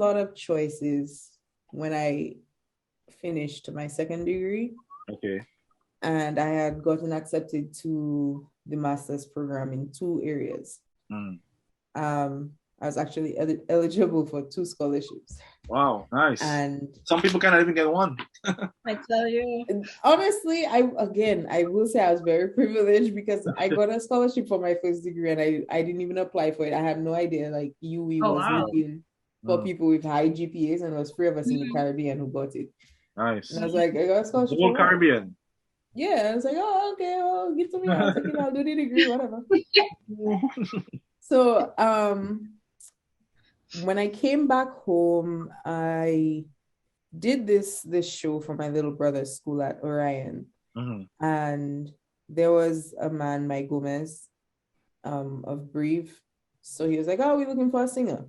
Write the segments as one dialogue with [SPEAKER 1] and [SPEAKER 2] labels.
[SPEAKER 1] lot of choices when I finished my second degree.
[SPEAKER 2] Okay.
[SPEAKER 1] And I had gotten accepted to the master's program in two areas. I was actually eligible for two scholarships.
[SPEAKER 2] Wow, nice.
[SPEAKER 1] And
[SPEAKER 2] some people cannot even get one.
[SPEAKER 3] I tell you.
[SPEAKER 1] Honestly, I will say I was very privileged because I got a scholarship for my first degree and I didn't even apply for it. I had no idea like UE was looking for people with high GPAs, and it was three of us in the Caribbean who got it.
[SPEAKER 2] Nice.
[SPEAKER 1] And I was like, I got a scholarship.
[SPEAKER 2] The whole Caribbean.
[SPEAKER 1] Yeah, I was like, oh, okay, well, give to me, I'll take it, I'll do the degree, whatever. So, when I came back home, I did this show for my little brother's school at Orion. And there was a man, Mike Gomez, of Breve. So he was like, oh, we're looking for a singer.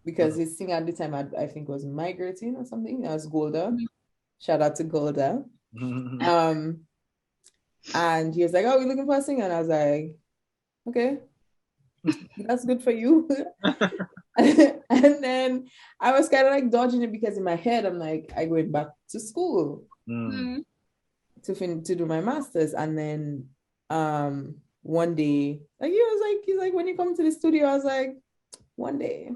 [SPEAKER 1] Because his singer at the time, I think was migrating or something. That was Golda. Shout out to Golda. And he was like, oh, we're looking for a singer. And I was like, okay, that's good for you. And then I was kind of like dodging it because in my head, I'm like, I went back to school to do my master's. And then one day, like he's like, when you come to the studio, I was like, one day.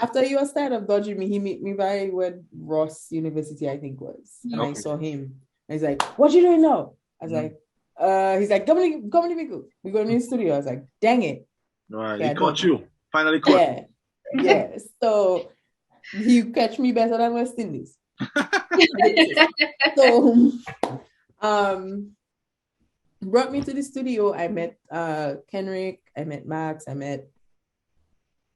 [SPEAKER 1] After he was tired of dodging me, he met me by where Ross University, I think was. And I saw him. And he's like, what you doing now? I was like, he's like, come to me. We go to the studio. I was like, dang it.
[SPEAKER 2] Right, he caught you. Finally caught you.
[SPEAKER 1] Yeah. So he catch me better than West Indies. So brought me to the studio. I met Kenrick, I met Max, I think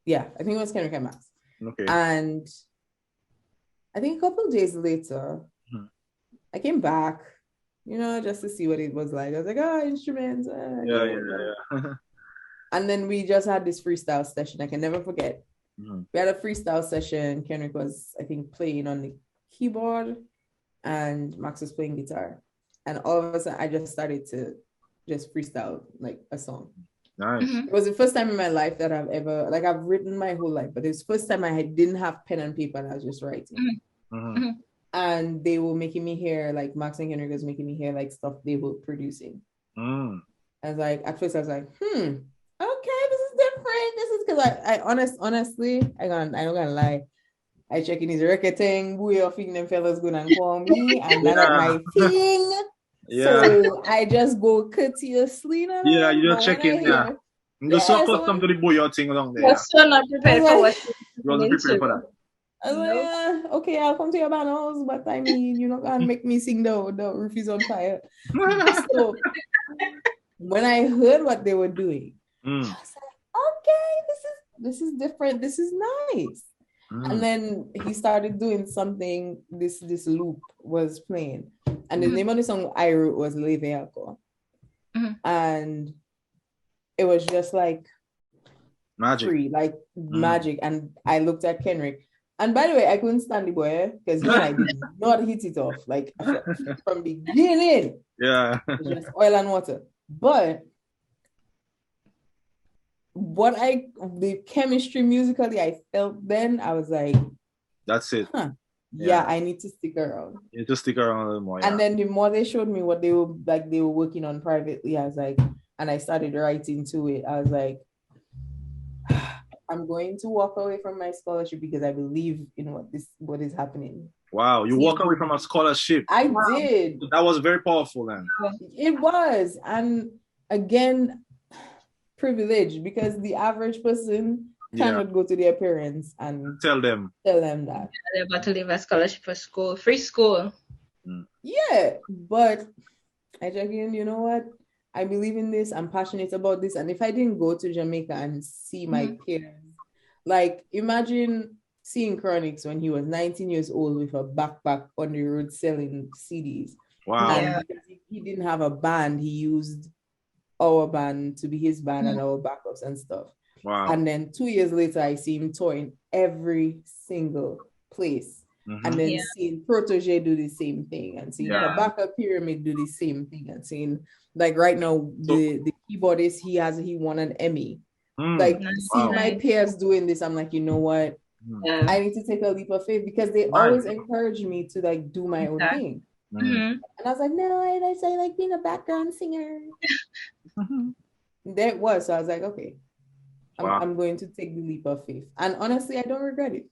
[SPEAKER 1] it was Kenrick and Max.
[SPEAKER 2] Okay.
[SPEAKER 1] And I think a couple of days later, I came back, just to see what it was like. I was like, instruments.
[SPEAKER 2] Yeah.
[SPEAKER 1] And then we just had this freestyle session. I can never forget. We had a freestyle session. Kenrick was, I think, playing on the keyboard and Max was playing guitar. And all of a sudden, I just started to just freestyle like a song.
[SPEAKER 2] Nice.
[SPEAKER 1] It was the first time in my life that I've written my whole life, but it was the first time I didn't have pen and paper and I was just writing. And they were making me hear, like Max and Kenrick was making me hear like stuff they were producing. I was like, at first I was like, okay, this is different. This is because I honestly, I'm not gonna lie. I check in his record thing, we are thinking them fellas gonna call me, and that's my thing.
[SPEAKER 2] Yeah.
[SPEAKER 1] So I just go courteously.
[SPEAKER 2] Yeah, you don't check in. Yeah. You so come to the boy thing along there.
[SPEAKER 3] You're so not prepared for what
[SPEAKER 2] you wasn't prepared for that.
[SPEAKER 1] I was like, okay, I'll come to your banners, but I mean, you're not gonna make me sing the roof is on fire. So when I heard what they were doing, I was like, okay, this is different. This is nice. And then he started doing something. This loop was playing, and the name of the song I wrote was Le Vehicle, and it was just like
[SPEAKER 2] magic,
[SPEAKER 1] magic. And I looked at Kenrick, and by the way, I couldn't stand the boy because I did not hit it off like from the beginning.
[SPEAKER 2] Yeah,
[SPEAKER 1] it was just oil and water, but. The chemistry musically I felt then, I was like,
[SPEAKER 2] that's it.
[SPEAKER 1] Yeah, I need to stick around.
[SPEAKER 2] You need to stick around a little more.
[SPEAKER 1] And then the more they showed me what they were working on privately, I was like, and I started writing to it. I was like, I'm going to walk away from my scholarship because I believe in what is happening.
[SPEAKER 2] Wow, you walk away from a scholarship.
[SPEAKER 1] I did.
[SPEAKER 2] That was very powerful then.
[SPEAKER 1] It was. And again, privilege, because the average person cannot go to their parents and
[SPEAKER 2] tell them
[SPEAKER 1] that
[SPEAKER 3] they're about to leave a scholarship for school, free school.
[SPEAKER 1] Yeah, but I check in, you know what? I believe in this, I'm passionate about this. And if I didn't go to Jamaica and see my peers, like imagine seeing Chronix when he was 19 years old with a backpack on the road selling CDs.
[SPEAKER 2] Wow.
[SPEAKER 1] And because he didn't have a band, he used our band to be his band and our backups and stuff.
[SPEAKER 2] Wow.
[SPEAKER 1] And then 2 years later, I see him touring every single place. And then seeing Protege do the same thing, and seeing the backup pyramid do the same thing, and seeing like right now the keyboardist he won an Emmy. Like seeing my peers doing this, I'm like, you know what? I need to take a leap of faith because they always encourage me to like do my own thing. And I was like, no, I like being a background singer. That was, so I was like, okay, I'm going to take the leap of faith. And honestly, I don't regret it.